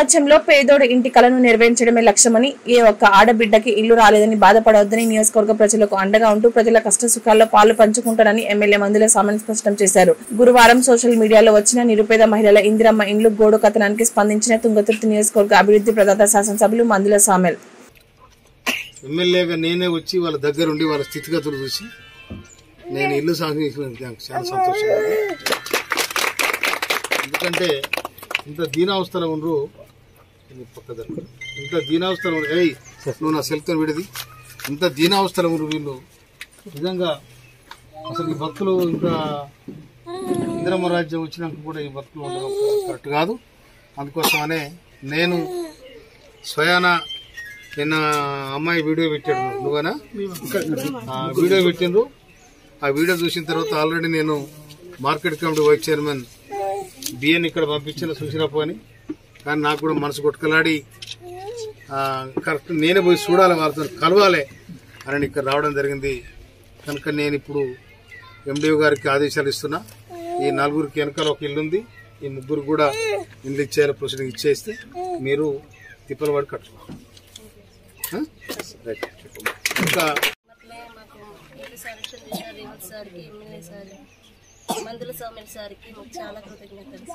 రాజ్యంలో పేదోడి ఇంటి కలను నెరవేర్చడమే లక్ష్యమని ఏ ఒక్క ఆడబిడ్డకి ఇల్లు రాలేదని బాధపడవద్దని నియోజకవర్గ ప్రజలకు అండగా ఉంటూ ప్రజల కష్ట సుఖాల్లో పాలు పంచుకుంటారని ఎమ్మెల్యే మందుల సామన్ స్పష్టం చేశారు. గురువారం సోషల్ మీడియాలో వచ్చిన నిరుపేద మహిళల ఇందిరమ్మ ఇండ్లు గోడు కథనానికి స్పందించిన తుంగతుర్తి నియోజకవర్గ అభివృద్ధి ప్రదాత శాసనసభ్యులు మందుల సామెల్ ఎమ్మెల్యేగా నేనే వచ్చి వాళ్ళ దగ్గరుండి వాళ్ళ స్థితిగతులు చూసి నేను ఇల్లు సాధించినందుకు చాలా సంతోషంగా. ఎందుకంటే ఇంత దీనావస్థలో ఉండరు, ఇంత దీనావస్థలో ఉండరు. నువ్వు నా సెల్తో విడిది ఇంత దీనావస్థలో ఉండరు వీళ్ళు. నిజంగా అసలు ఈ భక్తులు ఇంత ఇందిరమ్మ రాజ్యం వచ్చినాక కూడా ఈ భక్తులు ఉండడం కరెక్ట్ కాదు. అందుకోసమనే నేను స్వయాన నిన్న అమ్మాయి వీడియో పెట్టాడు, నువ్వేనా వీడియో పెట్టిండ్రు. ఆ వీడియో చూసిన తర్వాత ఆల్రెడీ నేను మార్కెట్ కమిటీ వైస్ చైర్మన్ బిఎన్ ఇక్కడ పంపించిన చూసినప్పు అని, కానీ నాకు కూడా మనసు కొట్టుకలాడి కరెక్ట్ నేనే పోయి చూడాలి, వాళ్ళతో కలవాలి అని ఇక్కడ రావడం జరిగింది. కనుక నేను ఇప్పుడు ఎండిఓ గారికి ఆదేశాలు ఇస్తున్నా. ఈ 4గురికి వెనకాల ఒక ఇల్లు ఉంది, ఈ 3 కూడా ఇల్లు ఇచ్చేయాలి. ప్రొసీడింగ్ ఇచ్చేస్తే మీరు తిప్పల వాడి కట్టుకోవాలి. ఇంకా మందుల సామెల్ సార్కి చాలా కృతజ్ఞతలు.